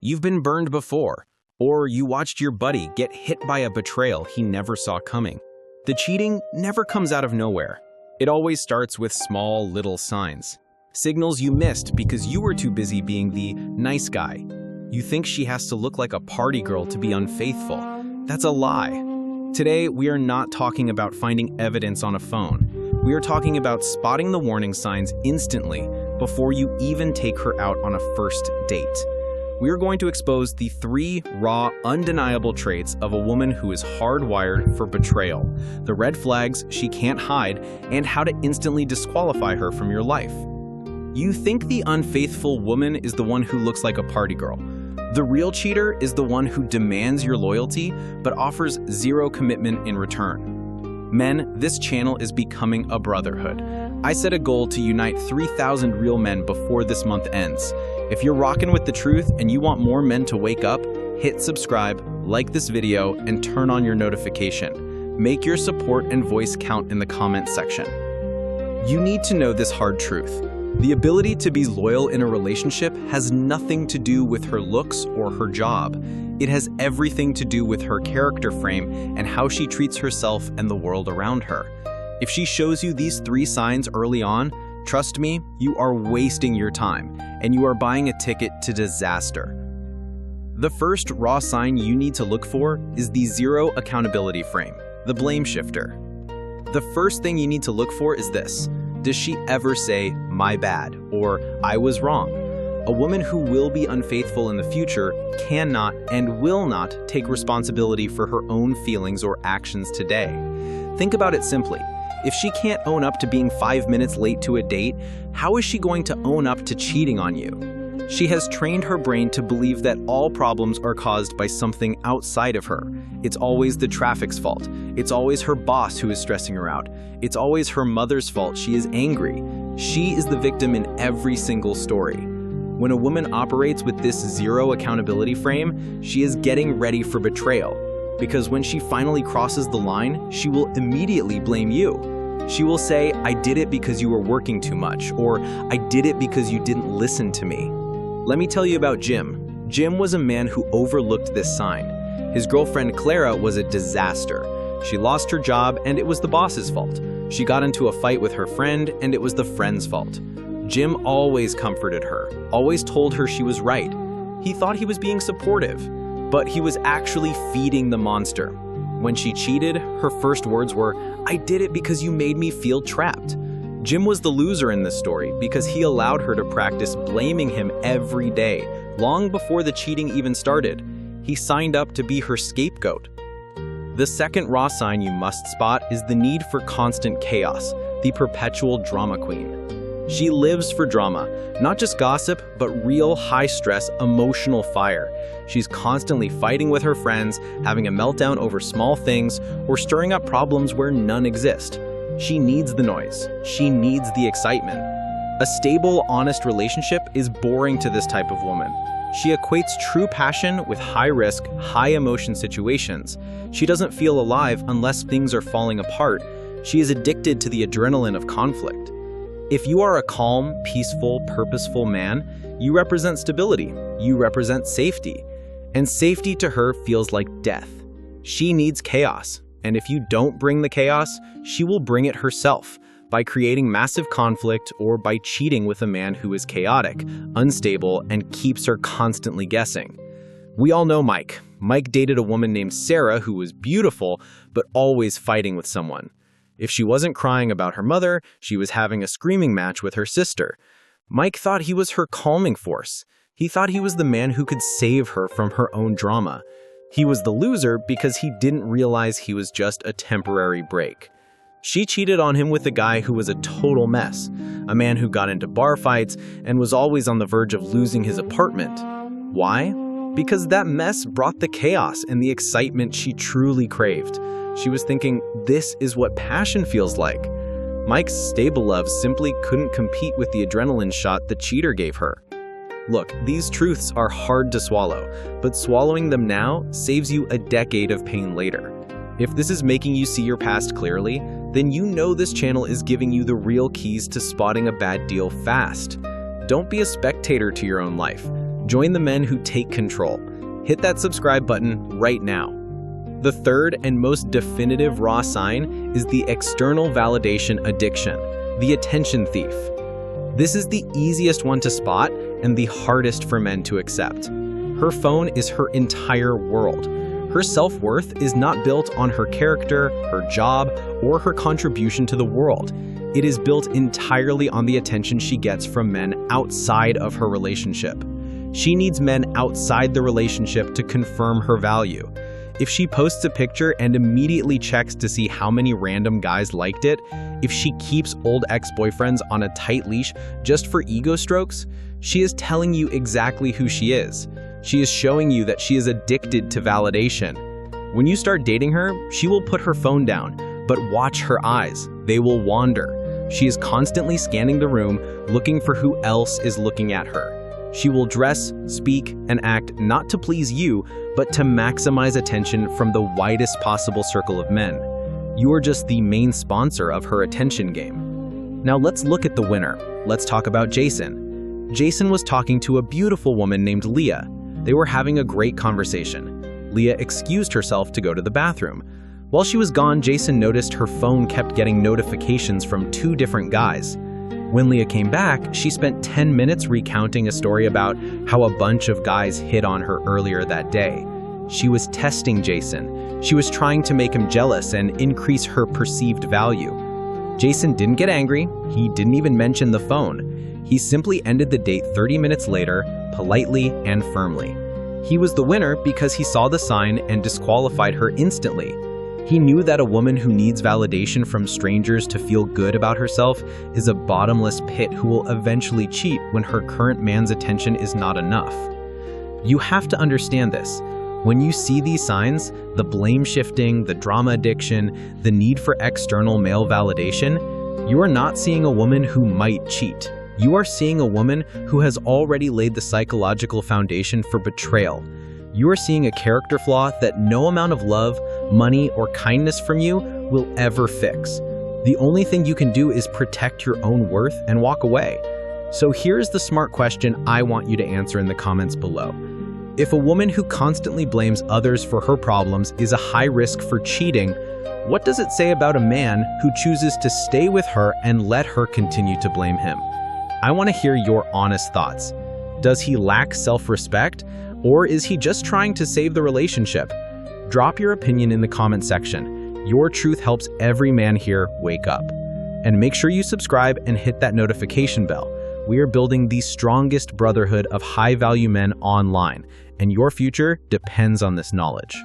You've been burned before, or you watched your buddy get hit by a betrayal he never saw coming. The cheating never comes out of nowhere. It always starts with small, little signs. Signals you missed because you were too busy being the nice guy. You think she has to look like a party girl to be unfaithful. That's a lie. Today, we are not talking about finding evidence on a phone. We are talking about spotting the warning signs instantly before you even take her out on a first date. We are going to expose the 3 raw, undeniable traits of a woman who is hardwired for betrayal, the red flags she can't hide, and how to instantly disqualify her from your life. You think the unfaithful woman is the one who looks like a party girl. The real cheater is the one who demands your loyalty but offers zero commitment in return. Men, this channel is becoming a brotherhood. I set a goal to unite 3,000 real men before this month ends. If you're rocking with the truth and you want more men to wake up, hit subscribe, like this video, and turn on your notification. Make your support and voice count in the comment section. You need to know this hard truth. The ability to be loyal in a relationship has nothing to do with her looks or her job. It has everything to do with her character frame and how she treats herself and the world around her. If she shows you these 3 signs early on, trust me, you are wasting your time, and you are buying a ticket to disaster. The first raw sign you need to look for is the zero accountability frame, the blame shifter. The first thing you need to look for is this. Does she ever say, "my bad," or "I was wrong"? A woman who will be unfaithful in the future cannot and will not take responsibility for her own feelings or actions today. Think about it simply. If she can't own up to being 5 minutes late to a date, how is she going to own up to cheating on you? She has trained her brain to believe that all problems are caused by something outside of her. It's always the traffic's fault. It's always her boss who is stressing her out. It's always her mother's fault she is angry. She is the victim in every single story. When a woman operates with this zero accountability frame, she is getting ready for betrayal. Because when she finally crosses the line, she will immediately blame you. She will say, "I did it because you were working too much," or "I did it because you didn't listen to me." Let me tell you about Jim. Jim was a man who overlooked this sign. His girlfriend Clara was a disaster. She lost her job and it was the boss's fault. She got into a fight with her friend and it was the friend's fault. Jim always comforted her, always told her she was right. He thought he was being supportive, but he was actually feeding the monster. When she cheated, her first words were, "I did it because you made me feel trapped." Jim was the loser in this story because he allowed her to practice blaming him every day, long before the cheating even started. He signed up to be her scapegoat. The second raw sign you must spot is the need for constant chaos, the perpetual drama queen. She lives for drama, not just gossip, but real high-stress, emotional fire. She's constantly fighting with her friends, having a meltdown over small things, or stirring up problems where none exist. She needs the noise. She needs the excitement. A stable, honest relationship is boring to this type of woman. She equates true passion with high-risk, high-emotion situations. She doesn't feel alive unless things are falling apart. She is addicted to the adrenaline of conflict. If you are a calm, peaceful, purposeful man, you represent stability. You represent safety. And safety to her feels like death. She needs chaos. And if you don't bring the chaos, she will bring it herself by creating massive conflict or by cheating with a man who is chaotic, unstable, and keeps her constantly guessing. We all know Mike. Mike dated a woman named Sarah who was beautiful, but always fighting with someone. If she wasn't crying about her mother, she was having a screaming match with her sister. Mike thought he was her calming force. He thought he was the man who could save her from her own drama. He was the loser because he didn't realize he was just a temporary break. She cheated on him with a guy who was a total mess, a man who got into bar fights and was always on the verge of losing his apartment. Why? Because that mess brought the chaos and the excitement she truly craved. She was thinking, this is what passion feels like. Mike's stable love simply couldn't compete with the adrenaline shot the cheater gave her. Look, these truths are hard to swallow, but swallowing them now saves you a decade of pain later. If this is making you see your past clearly, then you know this channel is giving you the real keys to spotting a bad deal fast. Don't be a spectator to your own life. Join the men who take control. Hit that subscribe button right now. The third and most definitive raw sign is the external validation addiction, the attention thief. This is the easiest one to spot and the hardest for men to accept. Her phone is her entire world. Her self-worth is not built on her character, her job, or her contribution to the world. It is built entirely on the attention she gets from men outside of her relationship. She needs men outside the relationship to confirm her value. If she posts a picture and immediately checks to see how many random guys liked it, if she keeps old ex-boyfriends on a tight leash just for ego strokes, she is telling you exactly who she is. She is showing you that she is addicted to validation. When you start dating her, she will put her phone down, but watch her eyes. They will wander. She is constantly scanning the room, looking for who else is looking at her. She will dress, speak, and act not to please you, but to maximize attention from the widest possible circle of men. You are just the main sponsor of her attention game. Now let's look at the winner. Let's talk about Jason. Jason was talking to a beautiful woman named Leah. They were having a great conversation. Leah excused herself to go to the bathroom. While she was gone, Jason noticed her phone kept getting notifications from 2 different guys. When Leah came back, she spent 10 minutes recounting a story about how a bunch of guys hit on her earlier that day. She was testing Jason. She was trying to make him jealous and increase her perceived value. Jason didn't get angry. He didn't even mention the phone. He simply ended the date 30 minutes later, politely and firmly. He was the winner because he saw the sign and disqualified her instantly. He knew that a woman who needs validation from strangers to feel good about herself is a bottomless pit who will eventually cheat when her current man's attention is not enough. You have to understand this. When you see these signs, the blame shifting, the drama addiction, the need for external male validation, you are not seeing a woman who might cheat. You are seeing a woman who has already laid the psychological foundation for betrayal. You are seeing a character flaw that no amount of love, money, or kindness from you will ever fix. The only thing you can do is protect your own worth and walk away. So here's the smart question I want you to answer in the comments below. If a woman who constantly blames others for her problems is a high risk for cheating, what does it say about a man who chooses to stay with her and let her continue to blame him? I want to hear your honest thoughts. Does he lack self-respect, or is he just trying to save the relationship? Drop your opinion in the comment section. Your truth helps every man here wake up. And make sure you subscribe and hit that notification bell. We are building the strongest brotherhood of high-value men online, and your future depends on this knowledge.